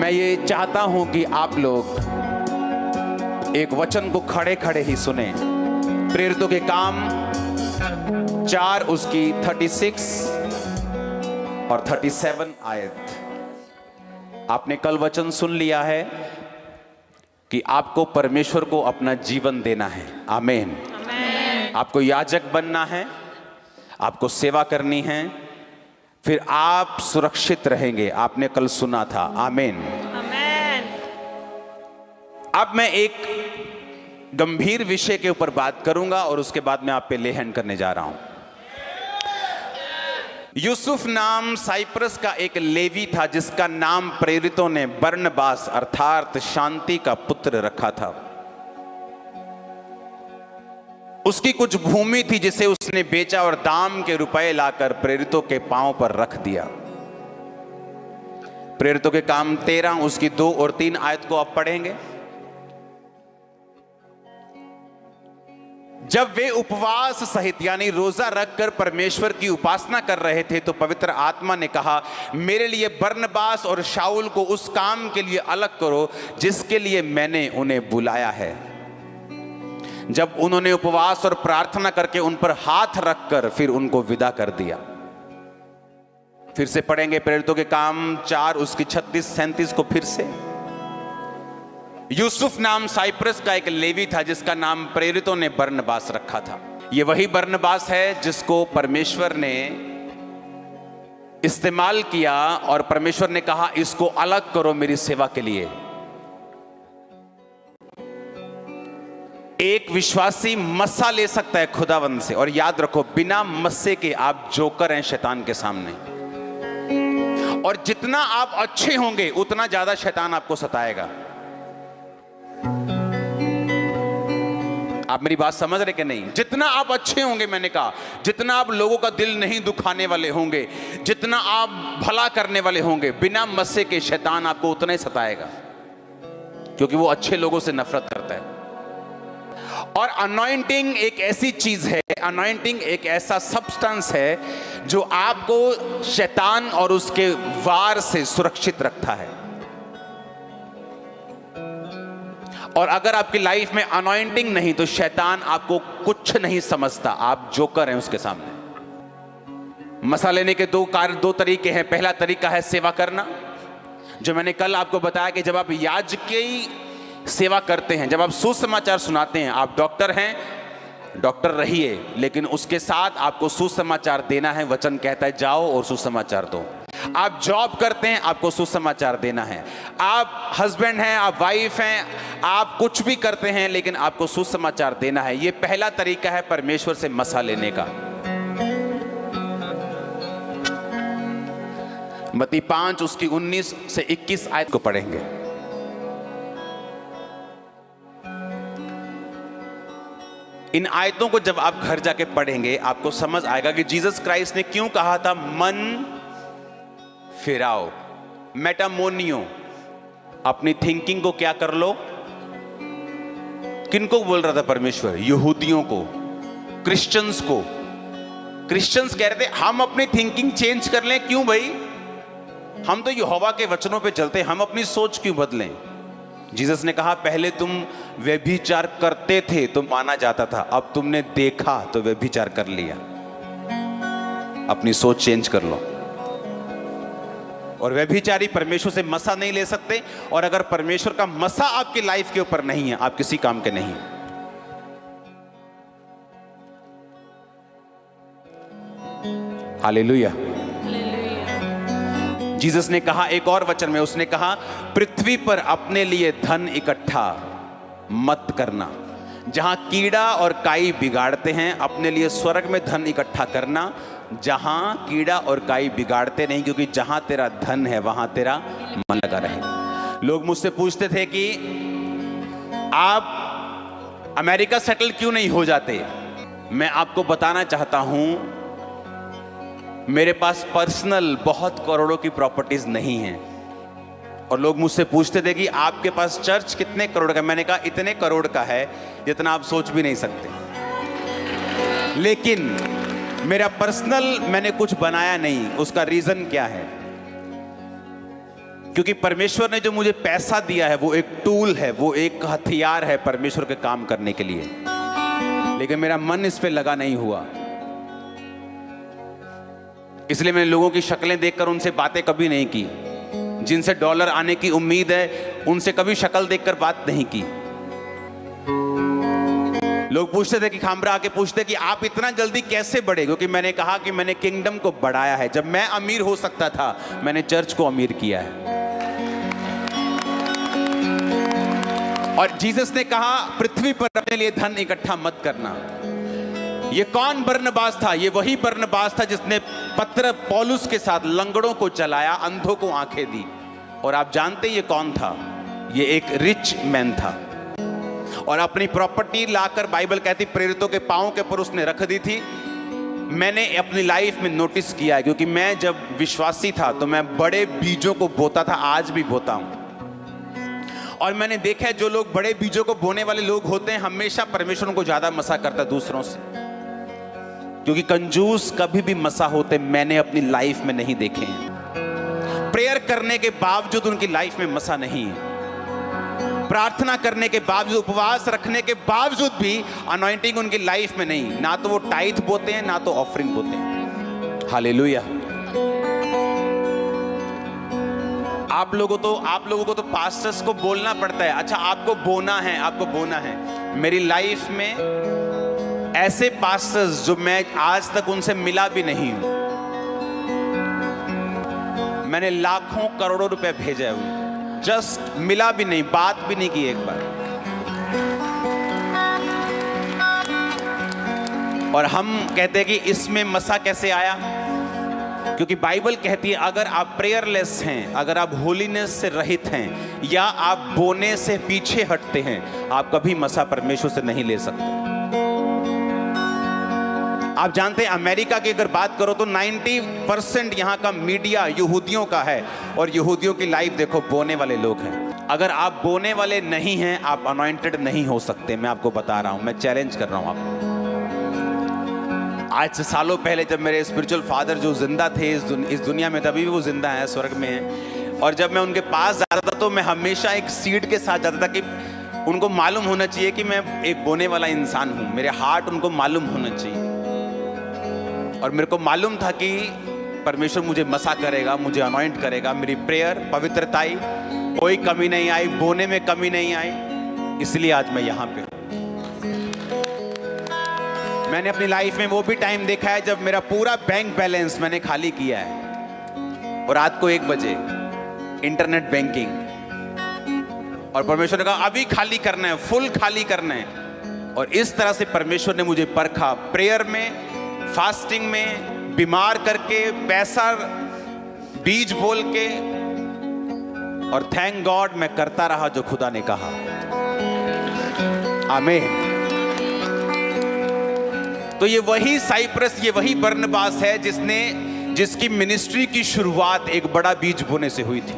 मैं ये चाहता हूं कि आप लोग एक वचन को खड़े खड़े ही सुने। प्रेरितों के काम 4 उसकी 36 और 37 आयत। आपने कल वचन सुन लिया है कि आपको परमेश्वर को अपना जीवन देना है। आमीन। आपको याजक बनना है, आपको सेवा करनी है, फिर आप सुरक्षित रहेंगे। आपने कल सुना था। आमीन। अब मैं एक गंभीर विषय के ऊपर बात करूंगा और उसके बाद मैं आप पे ले हैंड करने जा रहा हूं। यूसुफ नाम साइप्रस का एक लेवी था जिसका नाम प्रेरितों ने बरनबास अर्थात शांति का पुत्र रखा था। उसकी कुछ भूमि थी जिसे उसने बेचा और दाम के रुपए लाकर प्रेरितों के पांव पर रख दिया। प्रेरितों के काम 13 उसकी 2 और 3 आयत को आप पढ़ेंगे। जब वे उपवास सहित यानी रोजा रखकर परमेश्वर की उपासना कर रहे थे तो पवित्र आत्मा ने कहा, मेरे लिए बरनबास और शाऊल को उस काम के लिए अलग करो जिसके लिए मैंने उन्हें बुलाया है। जब उन्होंने उपवास और प्रार्थना करके उन पर हाथ रखकर फिर उनको विदा कर दिया। फिर से पढ़ेंगे प्रेरितों के काम 4 उसकी 36-37 को फिर से। यूसुफ नाम साइप्रस का एक लेवी था जिसका नाम प्रेरितों ने बरनबास रखा था। यह वही बरनबास है जिसको परमेश्वर ने इस्तेमाल किया और परमेश्वर ने कहा इसको अलग करो मेरी सेवा के लिए। एक विश्वासी मस्सा ले सकता है खुदावंद से, और याद रखो बिना मस्से के आप जोकर हैं शैतान के सामने। और जितना आप अच्छे होंगे उतना ज्यादा शैतान आपको सताएगा। आप मेरी बात समझ रहे कि नहीं? जितना आप अच्छे होंगे, मैंने कहा जितना आप लोगों का दिल नहीं दुखाने वाले होंगे, जितना आप भला करने वाले होंगे, बिना मस्से के शैतान आपको उतना ही सताएगा, क्योंकि वो अच्छे लोगों से नफरत करता है। और अनॉइंटिंग एक ऐसी चीज है, अनॉइंटिंग एक ऐसा सब्सटेंस है जो आपको शैतान और उसके वार से सुरक्षित रखता है। और अगर आपकी लाइफ में अनॉइंटिंग नहीं तो शैतान आपको कुछ नहीं समझता, आप जोकर हैं उसके सामने। मसा लेने के दो तरीके हैं। पहला तरीका है सेवा करना, जो मैंने कल आपको बताया कि जब आप याजकीय सेवा करते हैं, जब आप सुसमाचार सुनाते हैं, आप डॉक्टर हैं, डॉक्टर रहिए, लेकिन उसके साथ आपको सुसमाचार देना है। वचन कहता है जाओ और सुसमाचार दो। आप जॉब करते हैं, आपको सुसमाचार देना है। आप हस्बैंड हैं, आप वाइफ हैं, आप कुछ भी करते हैं, लेकिन आपको सुसमाचार देना है। यह पहला तरीका है परमेश्वर से मसा लेने का। मत्ती 5 उसकी 19 से 21 आयत को पढ़ेंगे। इन आयतों को जब आप घर जाके पढ़ेंगे आपको समझ आएगा कि जीसस क्राइस्ट ने क्यों कहा था मन फिराओ, मेटामोनियो। अपनी थिंकिंग को क्या कर लो। किनको बोल रहा था परमेश्वर? यहूदियों को, क्रिश्चियंस को। क्रिश्चियंस कह रहे थे हम अपनी थिंकिंग चेंज कर लें। क्यों भाई? हम तो यहोवा के वचनों पे चलते, हम अपनी सोच क्यों बदलें? जीसस ने कहा पहले तुम व्यभिचार करते थे तो माना जाता था, अब तुमने देखा तो व्यभिचार कर लिया। अपनी सोच चेंज कर लो। और व्यभिचारी परमेश्वर से मसा नहीं ले सकते, और अगर परमेश्वर का मसा आपकी लाइफ के ऊपर नहीं है, आप किसी काम के नहीं। हालेलुया। जीसस ने कहा एक और वचन में, उसने कहा पृथ्वी पर अपने लिए धन इकट्ठा मत करना, जहां कीड़ा और काई बिगाड़ते हैं, अपने लिए स्वर्ग में धन इकट्ठा करना जहां कीड़ा और काई बिगाड़ते नहीं, क्योंकि जहां तेरा धन है वहां तेरा मन लगा रहे। लोग मुझसे पूछते थे कि आप अमेरिका सेटल क्यों नहीं हो जाते? मैं आपको बताना चाहता हूं मेरे पास पर्सनल बहुत करोड़ों की प्रॉपर्टीज नहीं हैं। और लोग मुझसे पूछते थे कि आपके पास चर्च कितने करोड़ का? मैंने कहा इतने करोड़ का है जितना आप सोच भी नहीं सकते। लेकिन मेरा पर्सनल मैंने कुछ बनाया नहीं। उसका रीजन क्या है? क्योंकि परमेश्वर ने जो मुझे पैसा दिया है वो एक टूल है, वो एक हथियार है परमेश्वर के काम करने के लिए, लेकिन मेरा मन इस पे लगा नहीं हुआ। इसलिए मैंने लोगों की शक्लें देखकर उनसे बातें कभी नहीं की। जिनसे डॉलर आने की उम्मीद है उनसे कभी शक्ल देखकर बात नहीं की। लोग पूछते थे कि खामरा आके पूछते कि आप इतना जल्दी कैसे बढ़े, क्योंकि मैंने कहा कि मैंने किंगडम को बढ़ाया है। जब मैं अमीर हो सकता था मैंने चर्च को अमीर किया है। और जीसस ने कहा पृथ्वी पर अपने लिए धन इकट्ठा मत करना। ये कौन बरनबास था? ये वही बरनबास था जिसने पत्र पौलुस के साथ लंगड़ों को चलाया, अंधों को आंखें दी। और आप जानते ये कौन था? ये एक रिच मैन था और अपनी प्रॉपर्टी लाकर बाइबल कहती प्रेरितों के पांवों के ऊपर उसने रख दी थी। मैंने अपनी लाइफ में नोटिस किया है, क्योंकि मैं जब विश्वासी था तो मैं बड़े बीजों को बोता था, आज भी बोता हूं। और मैंने देखा है जो लोग बड़े बीजों को बोने वाले लोग होते हैं हमेशा परमेश्वर को ज्यादा मसा करता दूसरों से, क्योंकि कंजूस कभी भी मसा होते मैंने अपनी लाइफ में नहीं देखे हैं। प्रेयर करने के बावजूद उनकी लाइफ में मसा नहीं है। प्रार्थना करने के बावजूद, उपवास रखने के बावजूद भी अनॉइंटिंग उनकी लाइफ में नहीं। ना तो वो टाइथ बोते हैं ना तो ऑफरिंग बोते हैं। हालेलुया। आप लोगों को तो पास्टर्स को बोलना पड़ता है, अच्छा आपको बोना है, आपको बोना है। मेरी लाइफ में ऐसे पास्टर्स जो मैं आज तक उनसे मिला भी नहीं हूं, मैंने लाखों करोड़ों रुपए भेजे हैं, जस्ट मिला भी नहीं, बात भी नहीं की एक बार। और हम कहते हैं कि इसमें मसा कैसे आया? क्योंकि बाइबल कहती है अगर आप प्रेयरलेस हैं, अगर आप होलीनेस से रहित हैं, या आप बोने से पीछे हटते हैं, आप कभी मसा परमेश्वर से नहीं ले सकते। आप जानते हैं अमेरिका की अगर बात करो तो 90% यहाँ का मीडिया यहूदियों का है, और यहूदियों की लाइफ देखो बोने वाले लोग हैं। अगर आप बोने वाले नहीं हैं आप अनॉइंटेड नहीं हो सकते। मैं आपको बता रहा हूं, मैं चैलेंज कर रहा हूं आपको। आज से सालों पहले जब मेरे स्पिरिचुअल फादर जो जिंदा थे इस दुनिया में, तभी भी वो जिंदा है, स्वर्ग में है, और जब मैं उनके पास जाता था तो मैं हमेशा एक सीड के साथ जाता था कि उनको मालूम होना चाहिए कि मैं एक बोने वाला इंसान हूं। मेरे हार्ट उनको मालूम होना चाहिए, और मेरे को मालूम था कि परमेश्वर मुझे मसा करेगा, मुझे अनॉइंट करेगा। मेरी प्रेयर पवित्रता आई, कोई कमी नहीं आई, बोने में कमी नहीं आई। इसलिए आज मैं यहाँ पे। मैंने अपनी लाइफ में वो भी टाइम देखा है जब मेरा पूरा बैंक बैलेंस मैंने खाली किया है, और रात को 1 बजे इंटरनेट बैंकिंग, और परमेश्वर ने कहा अभी खाली करना है, फुल खाली करना है। और इस तरह से परमेश्वर ने मुझे परखा, प्रेयर में, फास्टिंग में, बीमार करके, पैसा बीज बोल के, और थैंक गॉड मैं करता रहा जो खुदा ने कहा। आमीन। तो ये वही साइप्रस, ये वही बरनबास है जिसकी मिनिस्ट्री की शुरुआत एक बड़ा बीज बोने से हुई थी।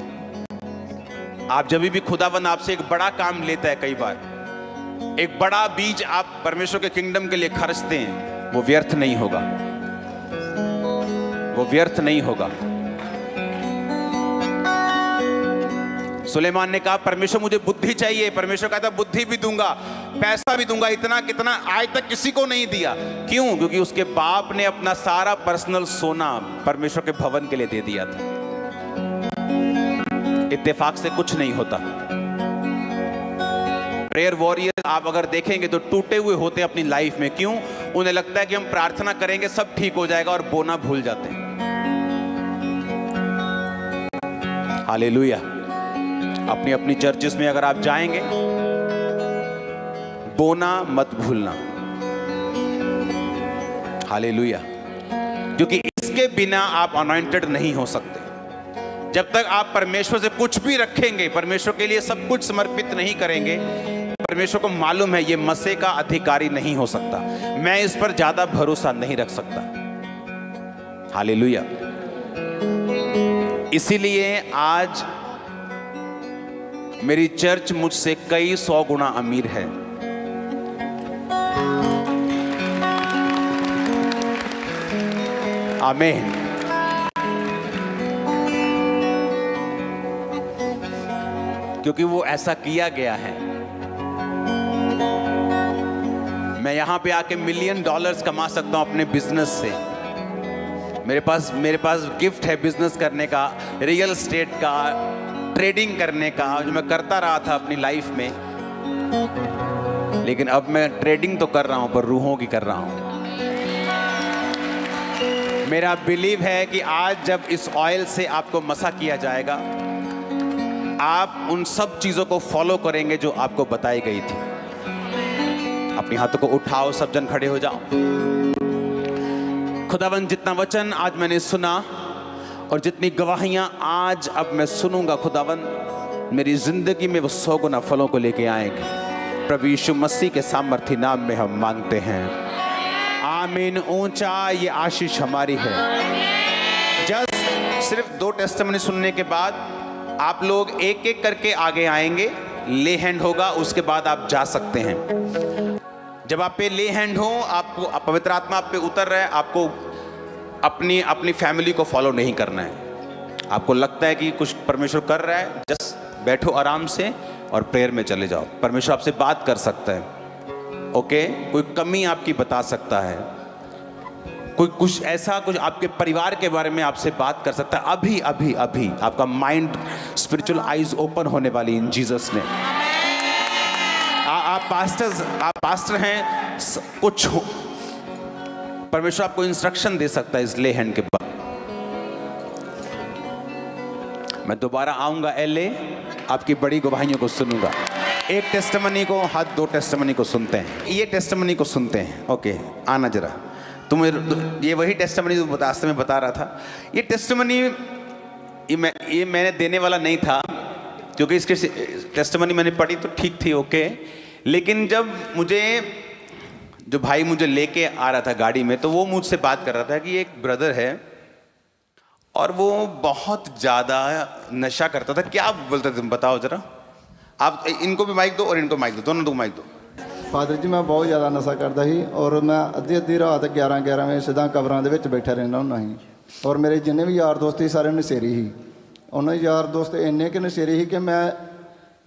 आप जब भी खुदावंद आपसे एक बड़ा काम लेता है, कई बार एक बड़ा बीज आप परमेश्वर के किंगडम के लिए खर्चते हैं, वो व्यर्थ नहीं होगा, वो व्यर्थ नहीं होगा। सुलेमान ने कहा परमेश्वर मुझे बुद्धि चाहिए। परमेश्वर कहता बुद्धि भी दूंगा, पैसा भी दूंगा, इतना कितना आज तक किसी को नहीं दिया। क्यों? क्योंकि उसके बाप ने अपना सारा पर्सनल सोना परमेश्वर के भवन के लिए दे दिया था। इत्तेफाक से कुछ नहीं होता। प्रेयर वॉरियर आप अगर देखेंगे तो टूटे हुए होते अपनी लाइफ में। क्यों? उन्हें लगता है कि हम प्रार्थना करेंगे सब ठीक हो जाएगा, और बोना भूल जाते हैं। हालेलुया। अपनी अपनी चर्चेस में अगर आप जाएंगे, बोना मत भूलना। हालेलुया। क्योंकि इसके बिना आप अनॉइंटेड नहीं हो सकते। जब तक आप परमेश्वर से कुछ भी रखेंगे, परमेश्वर के लिए सब कुछ समर्पित नहीं करेंगे, परमेश्वर को मालूम है ये मसे का अधिकारी नहीं हो सकता, मैं इस पर ज्यादा भरोसा नहीं रख सकता। हालेलुया। इसीलिए आज मेरी चर्च मुझसे कई 100 गुना अमीर है। आमीन। क्योंकि वो ऐसा किया गया है। मैं यहां पे आके $1 मिलियन कमा सकता हूं अपने बिजनेस से। मेरे पास गिफ्ट है बिजनेस करने का, रियल एस्टेट का, ट्रेडिंग करने का, जो मैं करता रहा था अपनी लाइफ में। लेकिन अब मैं ट्रेडिंग तो कर रहा हूं पर रूहों की कर रहा हूं। मेरा बिलीव है कि आज जब इस ऑयल से आपको मसा किया जाएगा, आप उन सब चीजों को फॉलो करेंगे जो आपको बताई गई थी। अपने हाथों को उठाओ, सब जन खड़े हो जाओ। खुदावन, जितना वचन आज मैंने सुना और जितनी गवाहियां आज अब मैं सुनूंगा, खुदावन मेरी जिंदगी में वो 100 गुना फलों को लेके आएंगे। प्रभु यीशु मसीह के सामर्थी नाम में हम मांगते हैं, आमीन। ऊंचा ये आशीष हमारी है। जस्ट सिर्फ 2 टेस्टिमनी सुनने के बाद आप लोग एक एक करके आगे आएंगे, ले हैंड होगा, उसके बाद आप जा सकते हैं। जब आप पे ले हैंड हो, आपको पवित्र आत्मा आप पे उतर रहा है, आपको अपनी फैमिली को फॉलो नहीं करना है। आपको लगता है कि कुछ परमेश्वर कर रहा है, जस्ट बैठो आराम से और प्रेयर में चले जाओ। परमेश्वर आपसे बात कर सकता है, ओके। कोई कमी आपकी बता सकता है, कोई कुछ ऐसा कुछ आपके परिवार के बारे में आपसे बात कर सकता है। अभी अभी अभी आपका माइंड, स्पिरिचुअल आईज ओपन होने वाली इन जीसस ने। आप पास्टर हैं, कुछ परमेश्वर आपको इंस्ट्रक्शन दे सकता है इस ले हैंड के बाद। मैं दोबारा आऊंगा एलए, आपकी बड़ी गवाहियों को सुनूंगा। एक टेस्टिमनी को, 2 टेस्टिमनी को सुनते हैं, ये टेस्टिमनी को सुनते हैं। ओके, आना जरा। ये वही टेस्टिमनी रास्ते में बता रहा था। ये टेस्टिमनी ये मैंने देने वाला नहीं था, क्योंकि इसके टेस्टिमनी मैंने पढ़ी तो ठीक थी, ओके। लेकिन जब जो भाई मुझे लेके आ रहा था गाड़ी में, तो वो मुझसे बात कर रहा था कि एक ब्रदर है और वो बहुत ज़्यादा नशा करता था। क्या बोलते थे, बताओ जरा। आप इनको भी माइक दो और इनको माइक दो, दोनों को माइक दो। ਫਾਦਰ ਜੀ, ਮੈਂ ਬਹੁਤ ਜ਼ਿਆਦਾ ਨਸ਼ਾ ਕਰਦਾ ਸੀ ਔਰ ਮੈਂ ਅੱਧੀ ਰਾਤ 11 ਵਜੇ ਸਿੱਧਾ ਕਬਰਾਂ ਦੇ ਵਿੱਚ ਬੈਠਾ ਰਹਿੰਦਾ ਹੁੰਦਾ ਸੀ। ਔਰ ਮੇਰੇ ਜਿੰਨੇ ਵੀ ਯਾਰ ਦੋਸਤ ਸੀ ਸਾਰੇ ਨਸ਼ੇਰੀ ਸੀ। ਉਹਨਾਂ ਦੇ ਯਾਰ ਦੋਸਤ ਇੰਨੇ ਕਿ ਨਸ਼ੇਰੀ ਸੀ ਕਿ ਮੈਂ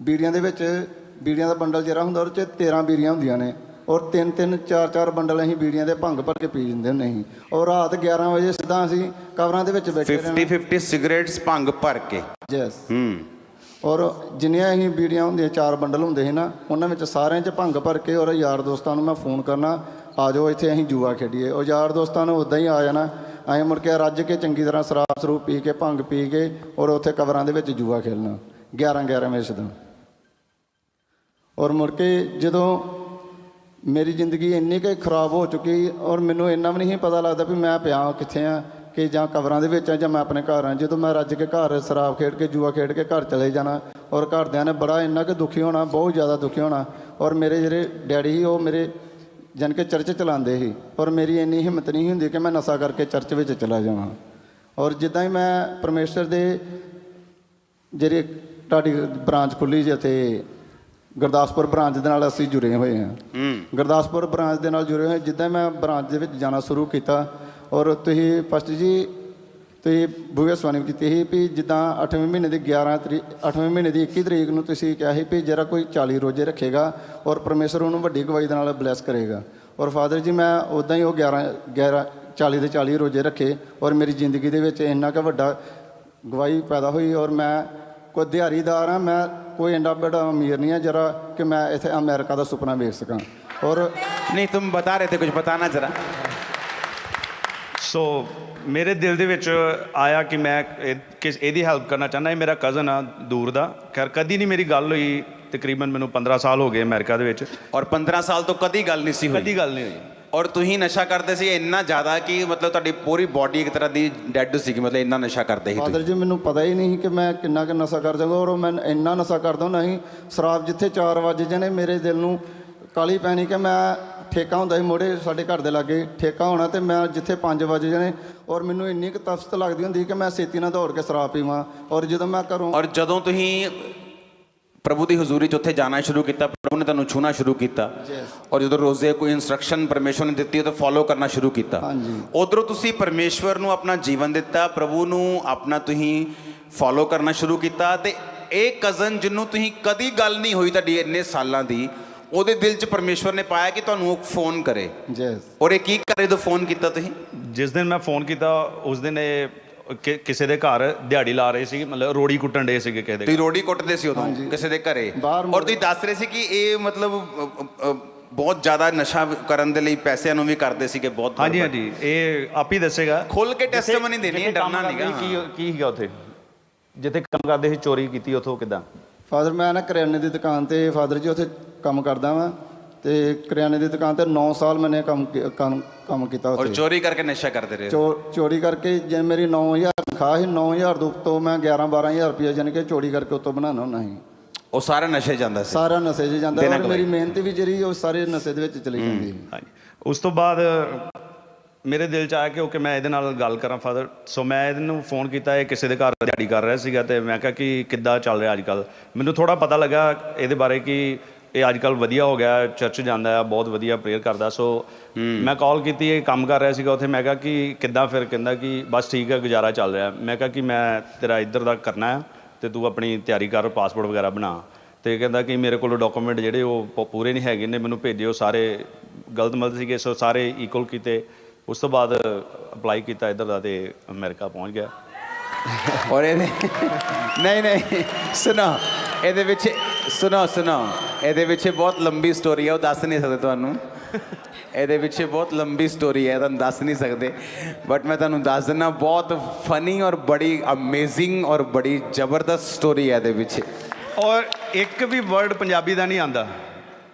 ਬੀੜੀਆਂ ਦੇ ਵਿੱਚ, ਬੀੜੀਆਂ ਦਾ ਬੰਡਲ ਜਿਹੜਾ ਹੁੰਦਾ ਉਹਦੇ 'ਚ 13 ਬੀੜੀਆਂ ਹੁੰਦੀਆਂ ਨੇ, ਔਰ 3-3 4-4 ਬੰਡਲ ਅਸੀਂ ਬੀੜੀਆਂ ਦੇ ਭੰਗ ਭਰ ਕੇ ਪੀ ਜਾਂਦੇ ਹੁੰਦੇ ਸੀ। ਔਰ ਰਾਤ 11 ਵਜੇ ਸਿੱਧਾ ਅਸੀਂ ਕਬਰਾਂ ਦੇ ਵਿੱਚ ਬੈਠੇ 50 ਸਿਗਰਟਸ ਭੰਗ ਭਰ ਕੇ। ਯੈਸ। ਔਰ ਜਿੰਨੀਆਂ ਅਸੀਂ ਬੀੜੀਆਂ ਹੁੰਦੀਆਂ, 4 ਬੰਡਲ ਹੁੰਦੇ ਸੀ ਨਾ, ਉਹਨਾਂ ਵਿੱਚ ਸਾਰਿਆਂ 'ਚ ਭੰਗ ਭਰ ਕੇ, ਔਰ ਯਾਰ ਦੋਸਤਾਂ ਨੂੰ ਮੈਂ ਫੋਨ ਕਰਨਾ, ਆ ਜਾਓ ਇੱਥੇ ਅਸੀਂ ਜੂਆ ਖੇਡੀਏ। ਉਹ ਯਾਰ ਦੋਸਤਾਂ ਨੂੰ ਉੱਦਾਂ ਹੀ ਆ ਜਾਣਾ, ਅਸੀਂ ਮੁੜ ਕੇ ਰੱਜ ਕੇ ਚੰਗੀ ਤਰ੍ਹਾਂ ਸ਼ਰਾਬ ਸਰੂਪ ਪੀ ਕੇ, ਭੰਗ ਪੀ ਕੇ, ਔਰ ਉੱਥੇ ਕਬਰਾਂ ਦੇ ਵਿੱਚ ਜੂਆ ਖੇਡਣਾ 11 ਵਜੇ ਸਿੱਧਾ। ਔਰ ਮੁੜ ਕੇ ਜਦੋਂ ਮੇਰੀ ਜ਼ਿੰਦਗੀ ਇੰਨੀ ਕੁ ਖਰਾਬ ਹੋ ਚੁੱਕੀ, ਔਰ ਮੈਨੂੰ ਇੰਨਾ ਵੀ ਨਹੀਂ ਪਤਾ ਲੱਗਦਾ ਵੀ ਮੈਂ ਪਿਆ ਕਿੱਥੇ ਆ, ਕਿ ਜਾਂ ਕਬਰਾਂ ਦੇ ਵਿੱਚ ਆ ਜਾਂ ਮੈਂ ਆਪਣੇ ਘਰ ਆ। ਜਦੋਂ ਮੈਂ ਰੱਜ ਕੇ ਘਰ ਸ਼ਰਾਬ ਖੇਡ ਕੇ, ਜੂਆ ਖੇਡ ਕੇ ਘਰ ਚਲੇ ਜਾਣਾ, ਔਰ ਘਰਦਿਆਂ ਨੇ ਬੜਾ ਇੰਨਾ ਕੁ ਦੁਖੀ ਹੋਣਾ, ਬਹੁਤ ਜ਼ਿਆਦਾ ਦੁਖੀ ਹੋਣਾ। ਔਰ ਮੇਰੇ ਜਿਹੜੇ ਡੈਡੀ ਸੀ, ਉਹ ਮੇਰੇ ਜਾਣੀ ਕਿ ਚਰਚ ਚਲਾਉਂਦੇ ਸੀ, ਔਰ ਮੇਰੀ ਇੰਨੀ ਹਿੰਮਤ ਨਹੀਂ ਹੁੰਦੀ ਕਿ ਮੈਂ ਨਸ਼ਾ ਕਰਕੇ ਚਰਚ ਵਿੱਚ ਚਲਾ ਜਾਵਾਂ। ਔਰ ਜਿੱਦਾਂ ਹੀ ਮੈਂ ਪਰਮੇਸ਼ਰ ਦੇ ਜਿਹੜੀ ਤੁਹਾਡੀ ਬ੍ਰਾਂਚ ਖੁੱਲ੍ਹੀ ਜੀ ਅਤੇ ਗੁਰਦਾਸਪੁਰ ਬ੍ਰਾਂਚ ਦੇ ਨਾਲ ਅਸੀਂ ਜੁੜੇ ਹੋਏ ਹਾਂ। ਗੁਰਦਾਸਪੁਰ ਬ੍ਰਾਂਚ ਦੇ ਨਾਲ ਜੁੜੇ ਹੋਏ, ਜਿੱਦਾਂ ਮੈਂ ਬ੍ਰਾਂਚ ਦੇ ਵਿੱਚ ਜਾਣਾ ਸ਼ੁਰੂ ਕੀਤਾ, ਔਰ ਤੁਸੀਂ ਫਸਟ ਜੀ ਤੁਸੀਂ ਭਵਿੱਖਬਾਣੀ ਕੀਤੀ ਸੀ ਵੀ ਜਿੱਦਾਂ 8ਵੇਂ ਮਹੀਨੇ ਦੀ 8ਵੇਂ ਮਹੀਨੇ ਦੀ 21 ਤਰੀਕ ਨੂੰ ਤੁਸੀਂ ਕਿਹਾ ਸੀ ਵੀ ਜਿਹੜਾ ਕੋਈ 40 ਰੋਜ਼ੇ ਰੱਖੇਗਾ ਔਰ ਪਰਮੇਸ਼ਰ ਉਹਨੂੰ ਵੱਡੀ ਗਵਾਹੀ ਦੇ ਨਾਲ ਬਲੈਸ ਕਰੇਗਾ। ਔਰ ਫਾਦਰ ਜੀ, ਮੈਂ ਉੱਦਾਂ ਹੀ ਉਹ 40 ਦੇ 40 ਰੋਜ਼ੇ ਰੱਖੇ, ਔਰ ਮੇਰੀ ਜ਼ਿੰਦਗੀ ਦੇ ਵਿੱਚ ਇੰਨਾ ਕੁ ਵੱਡਾ ਗਵਾਹੀ ਪੈਦਾ ਹੋਈ। ਔਰ ਮੈਂ ਕੋਈ ਦਿਹਾੜੀਦਾਰ ਹਾਂ, ਮੈਂ ਕੋਈ ਇੰਨਾ ਵੱਡਾ ਅਮੀਰ ਨਹੀਂ ਹਾਂ ਜਰਾ ਕਿ ਮੈਂ ਇੱਥੇ ਅਮਰੀਕਾ ਦਾ ਸੁਪਨਾ ਵੇਖ ਸਕਾਂ। ਔਰ ਨਹੀਂ, ਤੁਮ ਬਤਾ ਰਹੇ ਥੇ ਕੁਝ ਬਤਾਨਾ ਜਰਾ। ਸੋ ਮੇਰੇ ਦਿਲ ਦੇ ਵਿੱਚ ਆਇਆ ਕਿ ਮੈਂ ਇਹਦੀ ਹੈਲਪ ਕਰਨਾ ਚਾਹੁੰਦਾ। ਇਹ ਮੇਰਾ ਕਜ਼ਨ ਆ ਦੂਰ ਦਾ, ਖੈਰ ਕਦੀ ਨਹੀਂ ਮੇਰੀ ਗੱਲ ਹੋਈ। ਤਕਰੀਬਨ ਮੈਨੂੰ 15 ਸਾਲ ਹੋ ਗਏ ਅਮਰੀਕਾ ਦੇ ਵਿੱਚ, ਔਰ 15 ਸਾਲ ਤੋਂ ਕਦੀ ਗੱਲ ਨਹੀਂ ਸੀ ਹੋਈ? ਕਦੀ ਗੱਲ ਨਹੀਂ ਹੋਈ। ਔਰ ਤੁਸੀਂ ਨਸ਼ਾ ਕਰਦੇ ਸੀ ਇੰਨਾ ਜ਼ਿਆਦਾ ਕਿ ਮਤਲਬ ਤੁਹਾਡੀ ਪੂਰੀ ਬਾਡੀ ਇੱਕ ਤਰ੍ਹਾਂ ਦੀ ਡੈਡ ਸੀਗੀ, ਮਤਲਬ ਇੰਨਾ ਨਸ਼ਾ ਕਰਦੇ ਸੀ ਫਾਦਰ ਜੀ, ਮੈਨੂੰ ਪਤਾ ਹੀ ਨਹੀਂ ਕਿ ਮੈਂ ਕਿੰਨਾ ਕੁ ਨਸ਼ਾ ਕਰ ਜਾਵਾਂਗਾ। ਔਰ ਮੈਂ ਇੰਨਾ ਨਸ਼ਾ ਕਰਦਾ ਹੁੰਦਾ ਸੀ, ਸ਼ਰਾਬ ਜਿੱਥੇ 4 ਵਜੇ ਜਾਣੇ ਮੇਰੇ ਦਿਲ ਨੂੰ ਕਾਲੀ ਪੈਣੀ ਕਿ ਮੈਂ ਠੇਕਾ ਹੁੰਦਾ ਸੀ ਮੋੜੇ ਸਾਡੇ ਘਰ ਦੇ ਲਾਗੇ ਠੇਕਾ ਹੋਣਾ, ਅਤੇ ਮੈਂ ਜਿੱਥੇ 5 ਵਜੇ ਜਾਣੇ, ਔਰ ਮੈਨੂੰ ਇੰਨੀ ਕੁ ਤਫਸਤ ਲੱਗਦੀ ਹੁੰਦੀ ਕਿ ਮੈਂ ਛੇਤੀ ਨਾਲ ਦੌੜ ਕੇ ਸ਼ਰਾਬ ਪੀਵਾਂ। ਔਰ ਜਦੋਂ ਮੈਂ ਘਰੋਂ ਔਰ ਜਦੋਂ ਤੁਸੀਂ ਪ੍ਰਭੂ ਦੀ ਹਜ਼ੂਰੀ 'ਚ ਉੱਥੇ ਜਾਣਾ ਸ਼ੁਰੂ ਕੀਤਾ, ਪ੍ਰਭੂ ਨੇ ਤੁਹਾਨੂੰ ਛੂਣਾ ਸ਼ੁਰੂ ਕੀਤਾ, ਔਰ ਜਦੋਂ ਰੋਜ਼ੇ ਕੋਈ ਇੰਸਟਰਕਸ਼ਨ ਪਰਮੇਸ਼ਵਰ ਨੇ ਦਿੱਤੀ ਤਾਂ ਫੋਲੋ ਕਰਨਾ ਸ਼ੁਰੂ ਕੀਤਾ। ਹਾਂਜੀ। ਉਧਰੋਂ ਤੁਸੀਂ ਪਰਮੇਸ਼ਵਰ ਨੂੰ ਆਪਣਾ ਜੀਵਨ ਦਿੱਤਾ, ਪ੍ਰਭੂ ਨੂੰ ਆਪਣਾ ਤੁਸੀਂ ਫੋਲੋ ਕਰਨਾ ਸ਼ੁਰੂ ਕੀਤਾ, ਤੇ ਇਹ ਕਜ਼ਨ ਜਿਹਨੂੰ ਤੁਸੀਂ ਕਦੀ ਗੱਲ ਨਹੀਂ ਹੋਈ ਤੁਹਾਡੀ ਇੰਨੇ ਸਾਲਾਂ ਦੀ, ਉਹਦੇ ਦਿਲ 'ਚ ਪਰਮੇਸ਼ਵਰ ਨੇ ਪਾਇਆ ਕਿ ਤੁਹਾਨੂੰ ਉਹ ਫੋਨ ਕਰੇ। ਯੈਸ। ਔਰ ਇਹ ਕੀ ਕਰੇ ਜਦੋਂ ਫੋਨ ਕੀਤਾ ਤੁਸੀਂ? ਜਿਸ ਦਿਨ ਮੈਂ ਫੋਨ ਕੀਤਾ ਉਸ ਦਿਨ ਇਹ ਕਿਸੇ ਦੇ ਘਰ ਦਿਹਾੜੀ ਲਾ ਰਹੇ ਸੀ, ਮਤਲਬ ਰੋੜੀ ਕੁੱਟਣ ਡੇ ਸੀਗੇ ਕਿਸੇ ਦੇ ਤੁਸੀਂ ਰੋੜੀ ਕੁੱਟਦੇ ਸੀ ਉਦੋਂ ਕਿਸੇ ਦੇ ਘਰੇ, ਔਰ ਤੁਸੀਂ ਦੱਸ ਰਹੇ ਸੀ ਕਿ ਇਹ ਮਤਲਬ ਬਹੁਤ ਜ਼ਿਆਦਾ ਨਸ਼ਾ ਕਰਨ ਦੇ ਲਈ ਪੈਸਿਆਂ ਨੂੰ ਵੀ ਕਰਦੇ ਸੀਗੇ ਬਹੁਤ। ਹਾਂਜੀ ਹਾਂਜੀ, ਇਹ ਆਪ ਹੀ ਦੱਸੇਗਾ, ਖੋਲ ਕੇ ਟੈਸਟੀਮਨੀ ਦੇਣੀ ਹੈ, ਡਰਨਾ ਨਹੀਂਗਾ। ਕੀ ਸੀਗਾ ਉੱਥੇ ਜਿੱਥੇ ਕੰਮ ਕਰਦੇ ਸੀ, ਚੋਰੀ ਕੀਤੀ ਉੱਥੋਂ ਕਿੱਦਾਂ? ਫਾਦਰ ਮੈਂ ਨਾ ਕਰਿਆਨੇ ਦੀ ਦੁਕਾਨ ਤੇ ਫਾਦਰ ਜੀ ਉੱਥੇ ਕੰਮ ਕਰਦਾ ਵਾਂ, ਤੇ ਕਰਿਆਨੇ ਦੀ ਦੁਕਾਨ ਤੇ 9 ਸਾਲ ਮੈਨੇ ਕੰਮ ਕੀਤਾ ਔਰ ਉੱਥੇ। ਚੋਰੀ ਕਰਕੇ ਨਸ਼ਾ ਕਰਦੇ ਰਹੇ? ਚੋਰੀ ਕਰਕੇ ਜੇ ਮੇਰੀ 9000 ਤਨਖਾਹ ਸੀ, 9000 ਤੋਂ ਮੈਂ 11-12,000 ਰੁਪਏ ਜਾਣੀ ਕਿ ਚੋਰੀ ਕਰਕੇ ਉੱਤੋਂ ਬਣਾਉਣਾ ਹੁੰਦਾ ਸੀ। ਉਹ ਸਾਰਾ ਨਸ਼ੇ ਜਾਂਦਾ ਸੀ? ਸਾਰਾ ਨਸ਼ੇ 'ਚ ਜਾਂਦਾ, ਔਰ ਮੇਰੀ ਮਿਹਨਤ ਵੀ ਜਿਹੜੀ ਉਹ ਸਾਰੇ ਨਸ਼ੇ ਦੇ ਵਿੱਚ ਚਲੀ ਜਾਂਦੀ। ਹਾਂਜੀ, ਉਸ ਤੋਂ ਬਾਅਦ ਮੇਰੇ ਦਿਲ 'ਚ ਆਇਆ ਕਿ ਓਕੇ ਮੈਂ ਇਹਦੇ ਨਾਲ ਗੱਲ ਕਰਾਂ ਫਾਦਰ। ਸੋ ਮੈਂ ਇਹਨੂੰ ਫੋਨ ਕੀਤਾ, ਇਹ ਕਿਸੇ ਦੇ ਘਰ ਦਿਹਾੜੀ ਕਰ ਰਿਹਾ ਸੀਗਾ, ਤੇ ਮੈਂ ਕਿਹਾ ਕਿ ਕਿੱਦਾਂ ਚੱਲ ਰਿਹਾ ਅੱਜ ਕੱਲ੍ਹ। ਮੈਨੂੰ ਥੋੜ੍ਹਾ ਪਤਾ ਲੱਗਾ ਇਹਦੇ ਬਾਰੇ ਕਿ ਇਹ ਅੱਜ ਕੱਲ੍ਹ ਵਧੀਆ ਹੋ ਗਿਆ, ਚਰਚ ਜਾਂਦਾ ਆ, ਬਹੁਤ ਵਧੀਆ ਪ੍ਰੇਅਰ ਕਰਦਾ। ਸੋ ਮੈਂ ਕਾਲ ਕੀਤੀ, ਇਹ ਕੰਮ ਕਰ ਰਿਹਾ ਸੀਗਾ ਉੱਥੇ। ਮੈਂ ਕਿਹਾ ਕਿ ਕਿੱਦਾਂ? ਫਿਰ ਕਹਿੰਦਾ ਕਿ ਬਸ ਠੀਕ ਹੈ, ਗੁਜ਼ਾਰਾ ਚੱਲ ਰਿਹਾ। ਮੈਂ ਕਿਹਾ ਕਿ ਮੈਂ ਤੇਰਾ ਇੱਧਰ ਦਾ ਕਰਨਾ ਹੈ ਤੇ ਤੂੰ ਆਪਣੀ ਤਿਆਰੀ ਕਰ, ਪਾਸਪੋਰਟ ਵਗੈਰਾ ਬਣਾ। ਤੇ ਕਹਿੰਦਾ ਕਿ ਮੇਰੇ ਕੋਲ ਡਾਕੂਮੈਂਟ ਜਿਹੜੇ ਉਹ ਪੂਰੇ ਨਹੀਂ ਹੈਗੇ ਨੇ, ਮੈਨੂੰ ਭੇਜੇ, ਉਹ ਸਾਰੇ ਗਲਤ ਮਲਤ ਸੀਗੇ। ਸੋ ਸਾਰੇ ਇਕੁਅਲ ਕੀਤੇ। ਉਸ ਤੋਂ ਬਾਅਦ ਅਪਲਾਈ ਕੀਤਾ ਇੱਧਰ ਦਾ ਤੇ ਅਮਰੀਕਾ ਪਹੁੰਚ ਗਿਆ। ਔਰ ਇਹਦੇ ਨਹੀਂ ਸੁਣੋ, ਇਹਦੇ ਵਿੱਚ ਸੁਣੋ ਇਹਦੇ ਵਿੱਚ ਬਹੁਤ ਲੰਬੀ ਸਟੋਰੀ ਹੈ, ਉਹ ਦੱਸ ਨਹੀਂ ਸਕਦੇ ਤੁਹਾਨੂੰ। ਇਹਦੇ ਵਿੱਚ ਬਹੁਤ ਲੰਬੀ ਸਟੋਰੀ ਹੈ, ਤੁਹਾਨੂੰ ਦੱਸ ਨਹੀਂ ਸਕਦੇ, ਬਟ ਮੈਂ ਤੁਹਾਨੂੰ ਦੱਸ ਦਿੰਦਾ, ਬਹੁਤ ਫਨੀ ਔਰ ਬੜੀ ਅਮੇਜ਼ਿੰਗ ਔਰ ਬੜੀ ਜ਼ਬਰਦਸਤ ਸਟੋਰੀ ਹੈ ਇਹਦੇ ਵਿੱਚ। ਔਰ ਇੱਕ ਵੀ ਵਰਡ ਪੰਜਾਬੀ ਦਾ ਨਹੀਂ ਆਉਂਦਾ,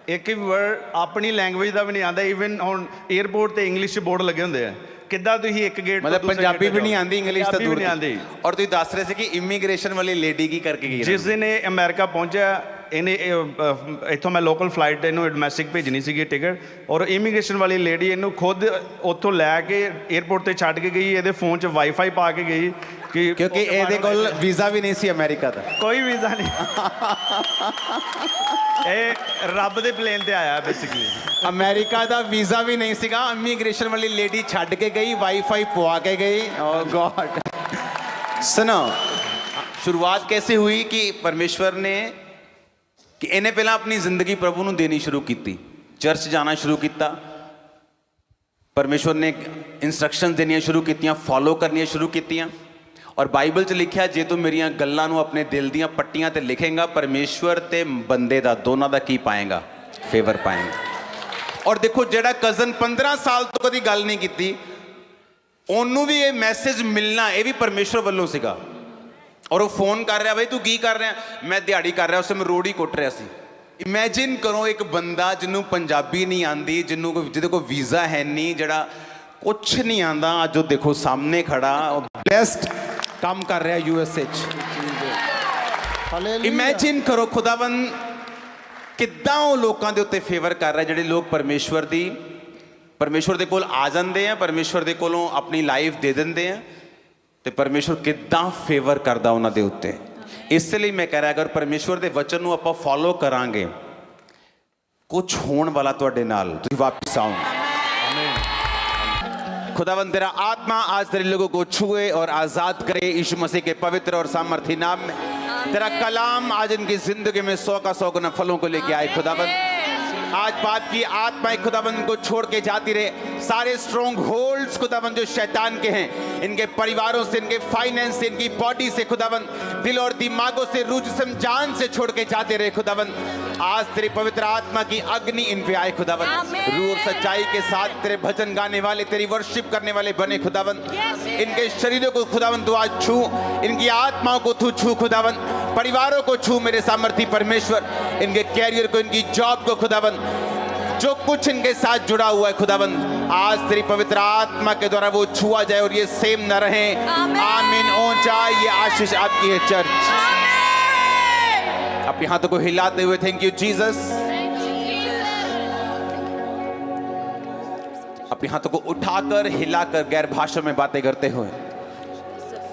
ਇੱਕ ਵੀ ਵਰਡ ਆਪਣੀ ਲੈਂਗੁਏਜ ਦਾ ਵੀ ਨਹੀਂ ਆਉਂਦਾ। ਈਵਨ ਹੁਣ 에ਅਰਪੋਰਟ ਤੇ ਇੰਗਲਿਸ਼ ਬੋਰਡ ਲੱਗੇ ਹੁੰਦੇ ਆ, ਕਿੱਦਾਂ ਤੁਸੀਂ ਇੱਕ ਗੇਟ ਮਤਲਬ ਪੰਜਾਬੀ ਵੀ ਨਹੀਂ ਆਉਂਦੀ, ਇੰਗਲਿਸ਼ ਤਾਂ ਦੂਰ ਨਹੀਂ ਆਉਂਦੀ। ਔਰ ਤੁਸੀਂ ਦੱਸ ਰਹੇ ਸੀ ਕਿ ਇਮੀਗ੍ਰੇਸ਼ਨ ਵਾਲੀ ਲੇਡੀ ਕੀ ਕਰਕੇ ਗਈ? ਜਿਸ ਦਿਨ ਇਹ ਅਮਰੀਕਾ ਪਹੁੰਚਿਆ, ਇਹਨੇ ਇੱਥੋਂ ਮੈਂ ਲੋਕਲ ਫਲਾਈਟ ਇਹਨੂੰ ਡੋਮੈਸਟਿਕ ਭੇਜਣੀ ਸੀਗੀ ਟਿਕਟ, ਔਰ ਇਮੀਗ੍ਰੇਸ਼ਨ ਵਾਲੀ ਲੇਡੀ ਇਹਨੂੰ ਖੁਦ ਉੱਥੋਂ ਲੈ ਕੇ 에ਅਰਪੋਰਟ ਤੇ ਛੱਡ ਕੇ ਗਈ। ਇਹਦੇ ਫੋਨ 'ਚ ਵਾਈਫਾਈ ਪਾ ਕੇ ਗਈ ਕਿ ਕਿਉਂਕਿ ਇਹਦੇ ਕੋਲ ਵੀਜ਼ਾ ਵੀ ਨਹੀਂ ਸੀ ਅਮਰੀਕਾ ਦਾ, ਕੋਈ ਵੀਜ਼ਾ ਨਹੀਂ। ਇਹ ਰੱਬ ਦੇ ਪਲੇਨ ਤੇ ਆਇਆ ਬੇਸਿਕਲੀ। ਅਮਰੀਕਾ ਦਾ ਵੀਜ਼ਾ ਵੀ ਨਹੀਂ ਸੀਗਾ, ਇਮੀਗ੍ਰੇਸ਼ਨ ਵਾਲੀ ਲੇਡੀ ਛੱਡ ਕੇ ਗਈ, ਵਾਈਫਾਈ ਪਵਾ ਕੇ ਗਈ। ਓ ਗॉड। ਸੁਣੋ, ਸ਼ੁਰੂਆਤ कैसे हुई कि परमेश्वर ने ਕਿ ਇਹਨੇ ਪਹਿਲਾਂ ਆਪਣੀ ਜ਼ਿੰਦਗੀ ਪ੍ਰਭੂ ਨੂੰ ਦੇਣੀ ਸ਼ੁਰੂ ਕੀਤੀ, ਚਰਚ ਜਾਣਾ ਸ਼ੁਰੂ ਕੀਤਾ। ਪਰਮੇਸ਼ਵਰ ਨੇ ਇਨਸਟਰਕਸ਼ਨ ਦੇਣੀਆਂ ਸ਼ੁਰੂ ਕੀਤੀਆਂ, ਫੋਲੋ ਕਰਨੀਆਂ ਸ਼ੁਰੂ ਕੀਤੀਆਂ। ਔਰ ਬਾਈਬਲ 'ਚ ਲਿਖਿਆ, ਜੇ ਤੂੰ ਮੇਰੀਆਂ ਗੱਲਾਂ ਨੂੰ ਆਪਣੇ ਦਿਲ ਦੀਆਂ ਪੱਟੀਆਂ ਤੇ ਲਿਖੇਂਗਾ, ਪਰਮੇਸ਼ਵਰ ਤੇ ਬੰਦੇ ਦਾ ਦੋਨਾਂ ਦਾ ਕੀ ਪਾਏਗਾ? ਫੇਵਰ ਪਾਏਗਾ। ਔਰ ਦੇਖੋ, ਜਿਹੜਾ ਕਜ਼ਨ 15 ਸਾਲ ਤੋਂ ਕਦੀ ਗੱਲ ਨਹੀਂ ਕੀਤੀ, ਉਹਨੂੰ ਵੀ ਇਹ ਮੈਸੇਜ ਮਿਲਣਾ ਇਹ ਵੀ ਪਰਮੇਸ਼ਵਰ ਵੱਲੋਂ ਸੀਗਾ। ਔਰ ਉਹ ਫੋਨ ਕਰ ਰਿਹਾ, ਬਈ ਤੂੰ ਕੀ ਕਰ ਰਿਹਾ? ਮੈਂ ਦਿਹਾੜੀ ਕਰ ਰਿਹਾ, ਉਸ ਸਮੇਂ ਰੋੜੀ ਕੁੱਟ ਰਿਹਾ ਸੀ। ਇਮੈਜਿਨ ਕਰੋ, ਇੱਕ ਬੰਦਾ ਜਿਹਨੂੰ ਪੰਜਾਬੀ ਨਹੀਂ ਆਉਂਦੀ, ਜਿਹਦੇ ਕੋਲ ਵੀਜ਼ਾ ਹੈ ਨਹੀਂ, ਜਿਹੜਾ ਕੁਛ ਨਹੀਂ ਆਉਂਦਾ, ਅੱਜ ਉਹ ਦੇਖੋ ਸਾਹਮਣੇ ਖੜਾ, ਬੈਸਟ ਕੰਮ ਕਰ ਰਿਹਾ USA 'ਚ। ਇਮੈਜਿਨ ਕਰੋ ਖੁਦਾਵੰਦ ਕਿੱਦਾਂ ਉਹ ਲੋਕਾਂ ਦੇ ਉੱਤੇ ਫੇਵਰ ਕਰ ਰਿਹਾ, ਜਿਹੜੇ ਲੋਕ ਪਰਮੇਸ਼ਵਰ ਦੇ ਕੋਲ ਆ ਜਾਂਦੇ ਆ, ਪਰਮੇਸ਼ਵਰ ਦੇ ਕੋਲੋਂ ਆਪਣੀ ਲਾਈਫ ਦੇ ਦਿੰਦੇ ਆ, ਤੇ ਪਰਮੇਸ਼ਵਰ ਕਿੱਦਾਂ ਫੇਵਰ ਕਰਦਾ ਉਹਨਾਂ ਦੇ ਉੱਤੇ। ਇਸ ਲਈ ਮੈਂ ਕਹਿ ਰਿਹਾ, ਅਗਰ ਪਰਮੇਸ਼ਵਰ ਦੇ ਵਚਨ ਨੂੰ ਆਪਾਂ ਫੋਲੋ ਕਰਾਂਗੇ, ਕੁਝ ਹੋਣ ਵਾਲਾ ਤੁਹਾਡੇ ਨਾਲ। ਤੁਸੀਂ ਵਾਪਸ ਆਓ। खुदावंद तेरा आत्मा आज तेरे लोगों को छुए और आजाद करे यीशु मसीह के पवित्र और सामर्थी नाम में। तेरा कलाम आज इनकी जिंदगी में 100 का 100 गुना फलों को लेके आए खुदावंद। आज बात की आत्मा खुदावंद को छोड़ के जाती रहे, सारे स्ट्रॉन्ग होल्ड्स खुदावंद जो शैतान के हैं, इनके परिवारों से, इनके फाइनेंस से, इनकी बॉडी से खुदावंद, दिल और दिमागों से, रूह जिस्म जान से छोड़ के जाते रहे खुदावंद। आज तेरी पवित्र आत्मा की अग्नि इन पे आए खुदावंद। रूह और सच्चाई के साथ तेरे भजन गाने वाले, तेरी वर्शिप करने वाले बने खुदावंद। इनके शरीरों को खुदावंद तू आज छू, इनकी आत्माओं को तू छू खुदावंद, परिवारों को छू मेरे सामर्थी परमेश्वर, इनके कैरियर को, इनकी जॉब को खुदावंद, जो कुछ इनके साथ जुड़ा हुआ है खुदावंद, आज तेरी पवित्र आत्मा के द्वारा वो छुआ जाए और ये सेम न रहे। आमीन। ऊंचा ये आशीष आपकी है चर्च। अपने हाथों को हिलाते हुए थैंक यू जीसस। अपने हाथों को उठाकर हिलाकर गैर भाषा में बातें करते हुए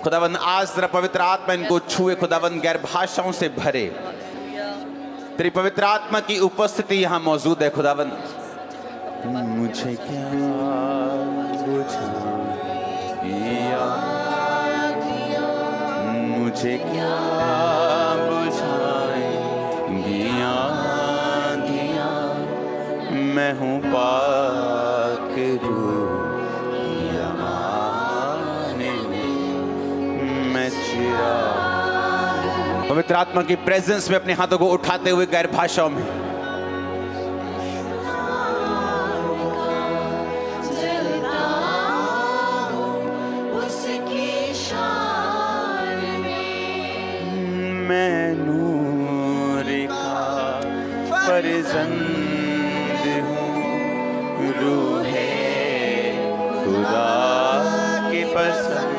खुदावंद, आज तेरा पवित्र आत्मा इनको छुए खुदावंद, गैर भाषाओं से भरे। तेरी पवित्र आत्मा की उपस्थिति यहाँ मौजूद है खुदावंद। मुझे क्या बुझा, मुझे क्या बुझा आंधियां, मैं हूँ पाक रूह की अमाने में, मैं चिराग। पवित्र आत्मा की प्रेजेंस में अपने हाथों को उठाते हुए गैर भाषाओं में मैं नूर का फर्जंद हूँ, रूहे खुदा की पसंद।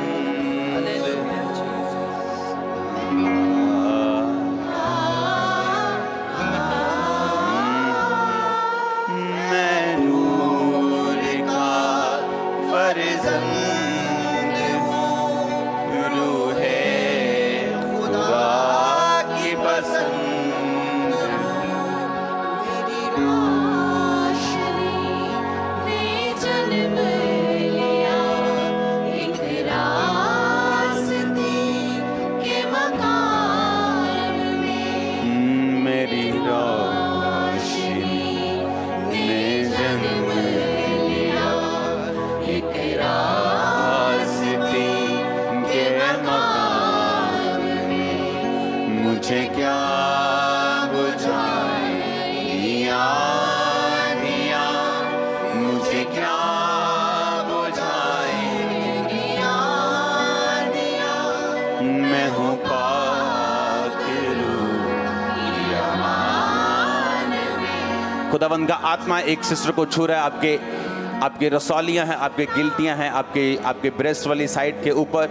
मैं नूर का फर्जंद हूँ, रूहे खुदा की पसंद। मेरी रोशनी ने जन्म लिया, एक रास्ते के मकान में। मुझे क्या बुझाए आंधियां, मुझे क्या बुझाए आंधियां, मैं हूँ पाक रूह की अमान में। खुदावंद का आत्मा एक सिस्टर को छू रहा है, आपके रसौलियां हैं, आपके गिल्टियां हैं, आपके ब्रेस्ट वाली साइड के ऊपर।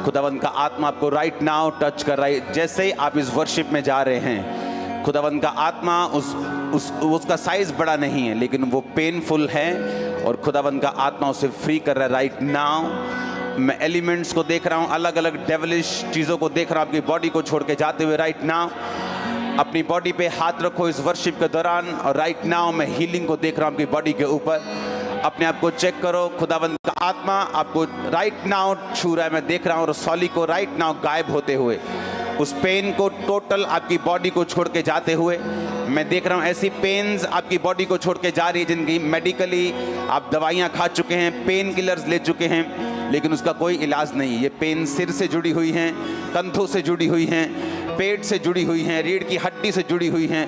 खुदावंद का आत्मा आपको राइट नाउ टच कर रहा है। जैसे ही आप इस वर्शिप में जा रहे हैं, खुदावंद का आत्मा उसका साइज बड़ा नहीं है, लेकिन वो पेनफुल है और खुदावंद का आत्मा उसे फ्री कर रहा है राइट नाउ। मैं एलिमेंट्स को देख रहा हूँ, अलग अलग डेविलिश चीज़ों को देख रहा हूँ आपकी बॉडी को छोड़ के जाते हुए राइट नाउ। अपनी बॉडी पे हाथ रखो इस वर्शिप के दौरान, और राइट नाउ मैं हीलिंग को देख रहा हूँ आपकी बॉडी के ऊपर। अपने आप को चेक करो, खुदावंद का आत्मा आपको राइट नाउ छू रहा है। मैं देख रहा हूँ रसौली को राइट नाउ गायब होते हुए, उस पेन को टोटल आपकी बॉडी को छोड़ के जाते हुए। मैं देख रहा हूँ ऐसी पेन्स आपकी बॉडी को छोड़ के जा रही है जिनकी मेडिकली आप दवाइयाँ खा चुके हैं, पेन किलर्स ले चुके हैं, लेकिन उसका कोई इलाज नहीं। ये पेन सिर से जुड़ी हुई हैं, कंधों से जुड़ी हुई हैं, पेट से जुड़ी हुई हैं, रीढ़ की हड्डी से जुड़ी हुई हैं।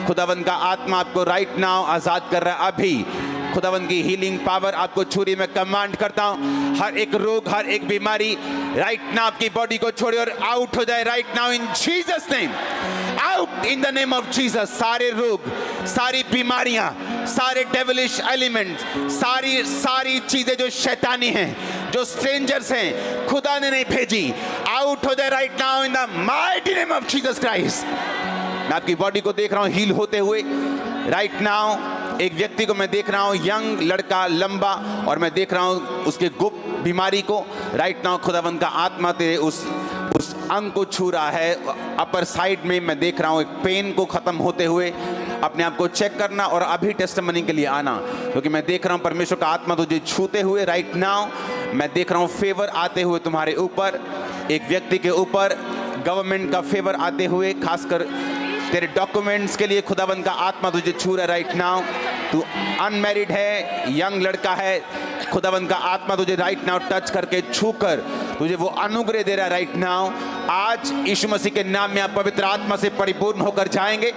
खुदावंद का आत्मा आपको राइट नाउ आज़ाद कर रहा है। अभी खुदावंद की हीलिंग पावर आपको छुरी में कमांड करता हूँ, हर एक रोग, हर एक बीमारी राइट नाउ आपकी बॉडी को छोड़े और आउट हो जाए right now in Jesus name. Out in the name of Jesus. सारे रोग, सारी बीमारियां, सारे डेविलिश एलिमेंट, सारी चीजें जो शैतानी हैं, जो स्ट्रेंजर्स हैं, खुदा ने नहीं भेजी, आउट हो जाए right now in the mighty name of Jesus Christ. मैं आपकी बॉडी को देख रहा हूँ हील होते हुए राइट नाउ। एक व्यक्ति को मैं देख रहा हूँ, यंग लड़का, लंबा, और मैं देख रहा हूँ उसके गुप्त बीमारी को राइट नाउ खुदावंद का आत्मा तेरे उस अंग को छू रहा है। अपर साइड में मैं देख रहा हूँ एक पेन को खत्म होते हुए। अपने आप को चेक करना और अभी टेस्टिमनी के लिए आना, क्योंकि मैं देख रहा हूँ परमेश्वर का आत्मा तुझे छूते हुए राइट नाउ। मैं देख रहा हूँ फेवर आते हुए तुम्हारे ऊपर, एक व्यक्ति के ऊपर गवर्नमेंट का फेवर आते हुए, खासकर तेरे डॉक्यूमेंट्स के लिए खुदावंद का आत्मा तुझे छू रहा है राइट नाउ। तू अनमैरिड है, यंग लड़का है, खुदावंद का आत्मा तुझे राइट नाउ टच करके छूकर तुझे वो अनुग्रह दे रहा है राइट नाउ। आज यीशु मसीह के नाम में आप पवित्र आत्मा से परिपूर्ण होकर जाएंगे।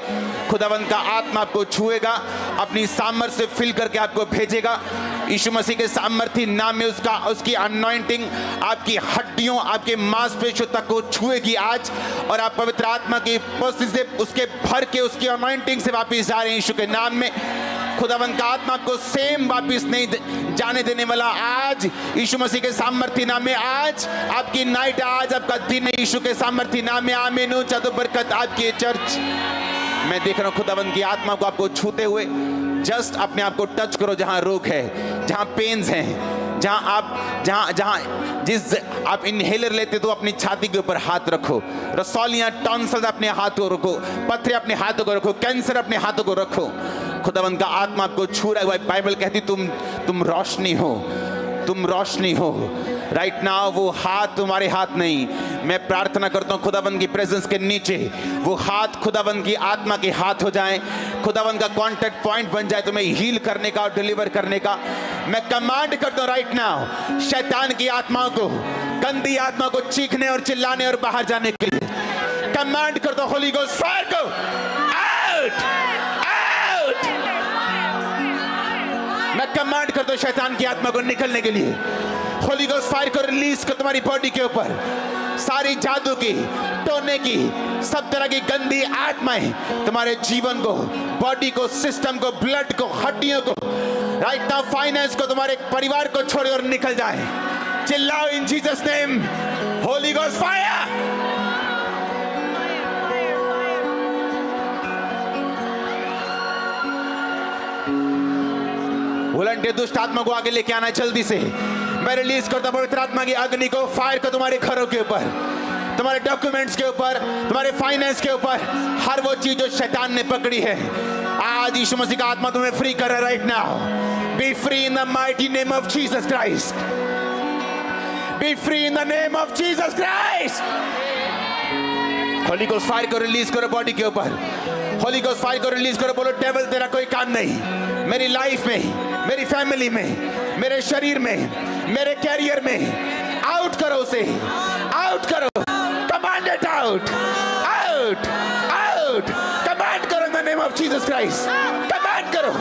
खुदावंद का आत्मा आपको छुएगा, अपनी सामर्थ्य से फिल करके आपको भेजेगा। यीशु मसीह के सामर्थ्य नाम में उसकी अनॉइंटिंग आपकी हड्डियों, आपके मांसपेशियों तक को छुएगी आज, और आप पवित्र आत्मा की उपस्थिति से उसके भर के उसकी अनॉइंटिंग से वापिस जा रहे हैं यीशु के नाम में। खुदावंद का आत्मा आपको सेम वापिस नहीं जाने देने वाला। आज यीशु मसीह के सामर्थ्य नाम में, आज आपकी नाइट, आज आपका दिन है यीशु के सामर्थ्य नाम में। आमीन। चादो बरकत आपकी चर्च। मैं देख रहा हूँ खुदावंद की आत्मा को आपको छूते हुए। जस्ट अपने आप को टच करो जहां रोग है, जहां पेन्स हैं, जिस आप इनहेलर लेते तो अपनी छाती के ऊपर हाथ रखो। रसौलियां, टॉन्सिल्स अपने हाथों को रखो, पत्थर अपने हाथों को रखो, कैंसर अपने हाथों को रखो। खुदावंद का आत्मा आपको छू रहा है। बाइबल कहती तुम रोशनी हो, तुम रोशनी हो। राइट नाउ वो हाथ तुम्हारे हाथ नहीं, मैं प्रार्थना करता हूँ खुदाबंद की प्रेजेंस के नीचे वो हाथ खुदाबंद की आत्मा के हाथ हो जाएं, खुदाबंद का कांटेक्ट पॉइंट बन जाए तुम्हें हील करने का और डिलीवर करने का। मैं कमांड करता हूँ राइट नाउ शैतान की आत्माओं को, गंदी आत्मा को चीखने और चिल्लाने और बाहर जाने के लिए कमांड करता हूँ होली गोस्ट फायर को आउट आउट। मैं कमांड करता हूँ शैतान की आत्मा को निकलने के लिए, होली गोस्ट फायर को रिलीज कर तुम्हारी बॉडी के ऊपर। सारी जादू की, टोने की, सब तरह की गंदी आत्माएं तुम्हारे जीवन को, बॉडी को, सिस्टम को, ब्लड को, हड्डियों को, राइट नाउ फाइनेंस को, तुम्हारे परिवार को छोड़ और निकल जाए। चिल्लाओ in Jesus name, holy ghost fire. उलटे दुष्ट आत्मा को आगे लेके आना जल्दी से। मैं रिलीज करता हूं पवित्र आत्मा की अग्नि को, फायर को तुम्हारे घरों के ऊपर, तुम्हारे डॉक्यूमेंट्स के ऊपर, तुम्हारे फाइनेंस के ऊपर, हर वो चीज जो शैतान ने पकड़ी है। आज यीशु मसीह का आत्मा तुम्हें फ्री कर रहा है right now. B free in the mighty name of Jesus Christ. B free in the name of Jesus Christ. Holi ghost fire को रिलीज करो बॉडी के ऊपर, होली गोस्ट फायर को रिलीज करो। बोलो डेविल तेरा कोई काम नहीं मेरी लाइफ में, मेरी फैमिली में, मेरे शरीर में, मेरे कैरियर में। आउट करो उसे, आउट करो, command it out, out, out, command करो in the name of Jesus Christ. Command करो,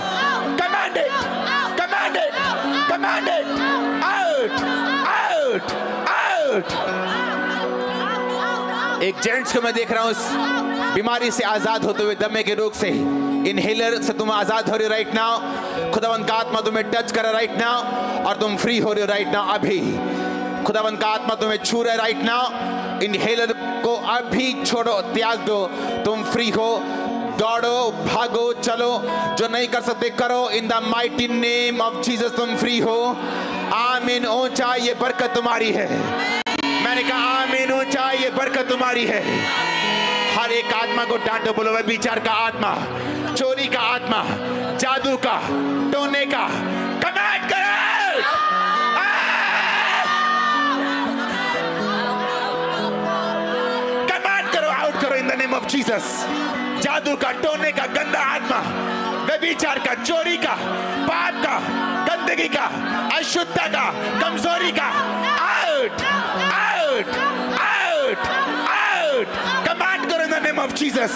command it, command it, command it, out, out, out. एक जेंट्स को मैं देख रहा हूं इस बीमारी से आजाद होते हुए, दमे के रोग से, इनहेलर से तुम आजाद हो रहे हो राइट नाउ। खुदावंत का आत्मा तुम्हें टच कर रहा है राइट नाउ और तुम फ्री हो रहे हो राइट नाउ। अभी खुदावंत का आत्मा तुम्हें छू रहा है राइट नाउ। इनहेलर को अभी छोड़ो, त्याग दो, तुम फ्री हो। दौड़ो, भागो, चलो, जो नहीं कर सकते करो। In the mighty name of Jesus तुम फ्री हो। आमीन। ऊंचा ये बरकत तुम्हारी है। मैंने कहा आमीन, ऊंचा ये बरकत तुम्हारी है। हर एक आत्मा को डांटो, बोलो व्यभिचार का आत्मा, चोरी का आत्मा, जादू का, टोने का, कमांड करो, कमांड करो, आउट करो in the name of Jesus. जादू का, टोने का, गंदा आत्मा, व्यभिचार का, चोरी का, पाप का, गंदगी का, अशुद्धता का, कमजोरी का, out, out, out, out. Command करो in the name of Jesus.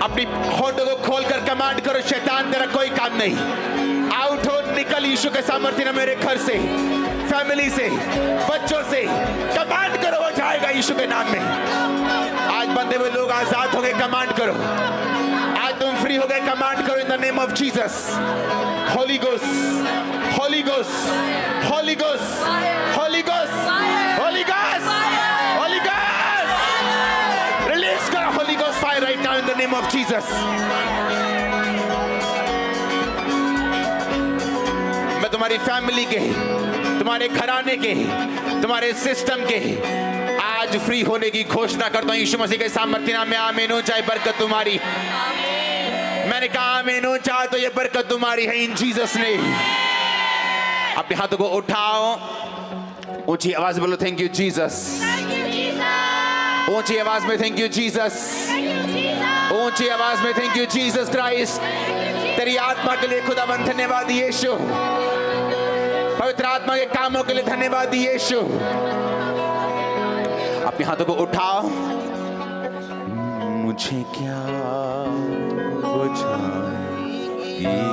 अपनी होठों को खोलकर कमांड करो, शैतान तेरा कोई काम नहीं। आउट हो, निकल यीशु के सामर्थ्य ने मेरे घर से, फैमिली से, बच्चों से। कमांड करो, हो जाएगा यीशु के नाम में। आज बंधे हुए लोग आजाद हो गए, कमांड करो। आज तुम फ्री हो गए, कमांड करो in the name of Jesus. Holy ghost, holy ghost, holy ghost, holy ghost, holy ghost, holy ghost. Release करो holy ghost fire right now in the name of Jesus. मैं तुम्हारी family के, तुम्हारे घराने के, तुम्हारे सिस्टम के आज फ्री होने की घोषणा करता हूं यीशु मसीह के सामर्थ्य नाम में। आमीन। हो चाहे बरकत तुम्हारी, मैंने कहा आमीन। हो चाहे तो ये बरकत तुम्हारी है इन जीसस ने। अपने हाथों को उठाओ, ऊंची आवाज बोलो थैंक यू जीसस। ऊंची आवाज में थैंक यू जीसस। ऊंची आवाज में थैंक यू जीसस क्राइस्ट। तेरी आत्मा के लिए खुदावंद धन्यवाद यीशु। पवित्र आत्मा के कामों के लिए धन्यवाद यीशु। अपने हाथों को उठाओ। मुझे क्या बुझाए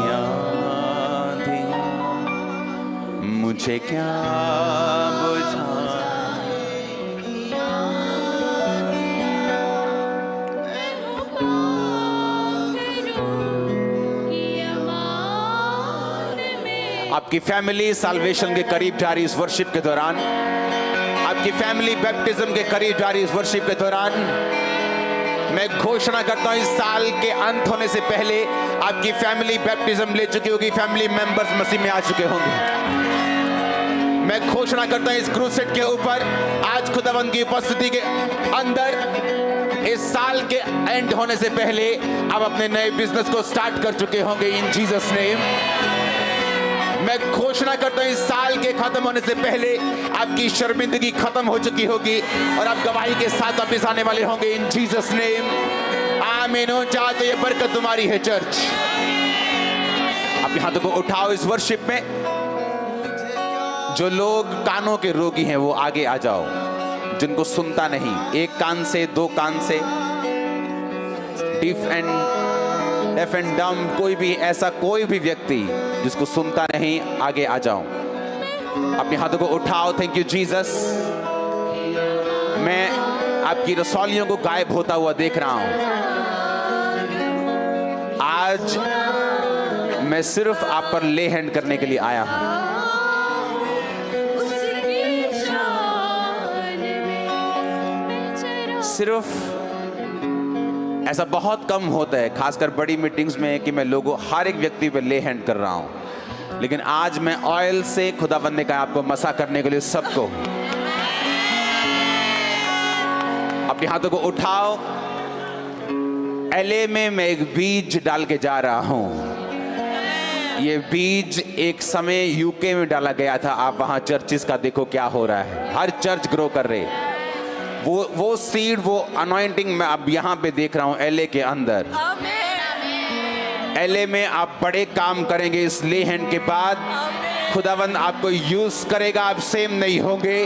यादें, मुझे क्या बुझाए आपकी फैमिली साल्वेशन के करीब जा रही इस वर्शिप के दौरान, आपकी फैमिली बैप्टिज्म के करीब जा रही इस वर्शिप के दौरान। मैं घोषणा करता हूं इस साल के अंत होने से पहले आपकी फैमिली बैप्टिज्म ले चुकी होगी, फैमिली मेंबर्स मसीह में आ चुके होंगे। मैं घोषणा करता हूं इस क्रूसेड के ऊपर आज खुदावंद की उपस्थिति के अंदर इस साल के एंड होने से पहले आप अपने नए बिजनेस को स्टार्ट कर चुके होंगे इन जीसस नेम। मैं घोषणा करता हूं इस साल के खत्म होने से पहले आपकी शर्मिंदगी खत्म हो चुकी होगी और आप गवाही के साथ वापस आने वाले होंगे इन जीसस नेम। आमीन हो जाए तो ये बरकत तुम्हारी है चर्च। अपने हाथों को उठाओ इस वर्शिप में। जो लोग कानों के रोगी हैं वो आगे आ जाओ, जिनको सुनता नहीं, एक कान से, दो कान से, डेफ एंड डम, कोई भी ऐसा कोई भी व्यक्ति जिसको सुनता नहीं, आगे आ जाओ। अपने हाथों को उठाओ। Thank you Jesus. मैं आपकी रसौलियों को गायब होता हुआ देख रहा हूं। आज मैं सिर्फ आप पर ले हैंड करने के लिए आया हूं। सिर्फ ऐसा बहुत कम होता है, खासकर बड़ी मीटिंग्स में, कि मैं लोगों हर एक व्यक्ति पे ले हैंड कर रहा हूं, लेकिन आज मैं ऑयल से खुदाबंद ने कहा आपको मसा करने के लिए सबको। अपने हाथों को उठाओ। एलए में मैं एक बीज डाल के जा रहा हूं। ये बीज एक समय यूके में डाला गया था। आप वहां चर्चिस का देखो क्या हो रहा है, हर चर्च ग्रो कर रहे। वो सीड, वो अनॉइंटिंग मैं अब यहां पे देख रहा हूं एलए के अंदर। एलए में आप बड़े काम करेंगे इस ले हैंड के बाद। खुदावंद आपको यूज करेगा, आप सेम नहीं होंगे।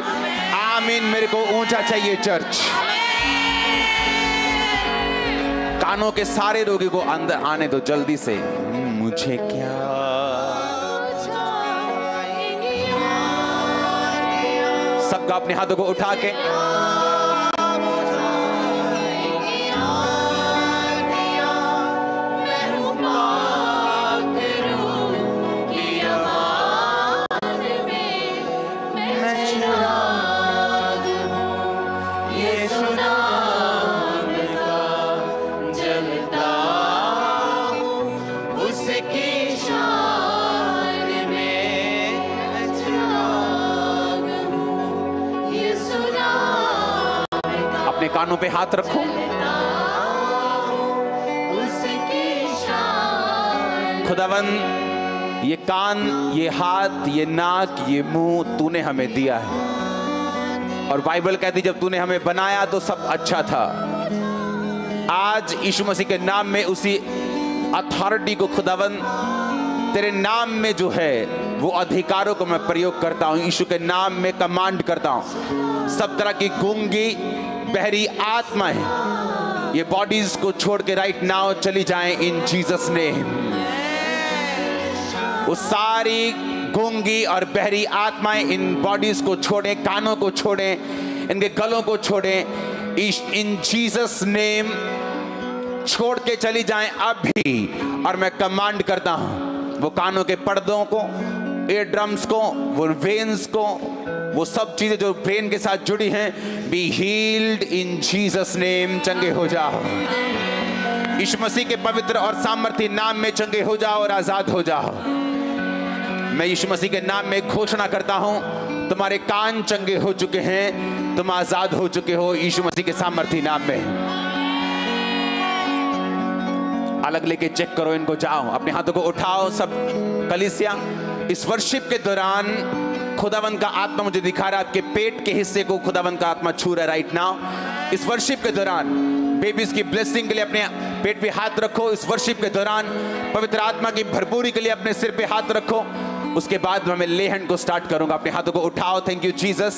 आमीन। मेरे को ऊंचा चाहिए चर्च। कानों के सारे रोगी को अंदर आने दो जल्दी से। मुझे क्या सबका अपने हाथों को उठा के कानों पे हाथ रखो। खुदावंद ये कान, ये हाथ, ये नाक, ये मुंह तूने हमें दिया है, और बाइबल कहती जब तूने हमें बनाया तो सब अच्छा था। आज यीशु मसीह के नाम में उसी अथॉरिटी को खुदावंद तेरे नाम में जो है वो अधिकारों को मैं प्रयोग करता हूं। यीशु के नाम में कमांड करता हूं। सब तरह की गूंगी बहरी आत्माएं ये बॉडीज को छोड़ के राइट नाउ चली जाएं इन जीसस नेम। वो सारी गूंगी और बहरी आत्माएं इन बॉडीज को छोड़ें, कानों को छोड़ें, इनके गलों को छोड़ें इन जीसस नेम। छोड़ के चली जाएं अभी। और मैं कमांड करता हूं वो कानों के पर्दों को, ईयर ड्रम्स को, वो वेन्स को, वो सब चीजें जो ब्रेन के साथ जुड़ी हैं, be healed in Jesus name. चंगे हो जाओ यीशु मसीह के पवित्र और सामर्थी नाम में। चंगे हो जाओ और आजाद हो जाओ। मैं यीशु मसीह के नाम में घोषणा करता हूं तुम्हारे कान चंगे हो चुके हैं, तुम आजाद हो चुके हो यीशु मसीह के सामर्थी नाम में। अलग लेके चेक करो इनको। जाओ अपने हाथों को उठाओ सब कलीसिया। इस वर्शिप के दौरान खुदावंद का आत्मा मुझे दिखा रहा है आपके पेट के हिस्से को खुदावंद का आत्मा छू रहा है राइट नाउ। इस वर्शिप के दौरान बेबीज की ब्लेसिंग के लिए अपने पेट पे हाथ रखो। इस वर्शिप के दौरान पवित्र आत्मा की भरपूरी के लिए अपने सिर पे हाथ रखो। उसके बाद मैं ले हैंड को स्टार्ट करूंगा। अपने हाथों को उठाओ। Thank you Jesus.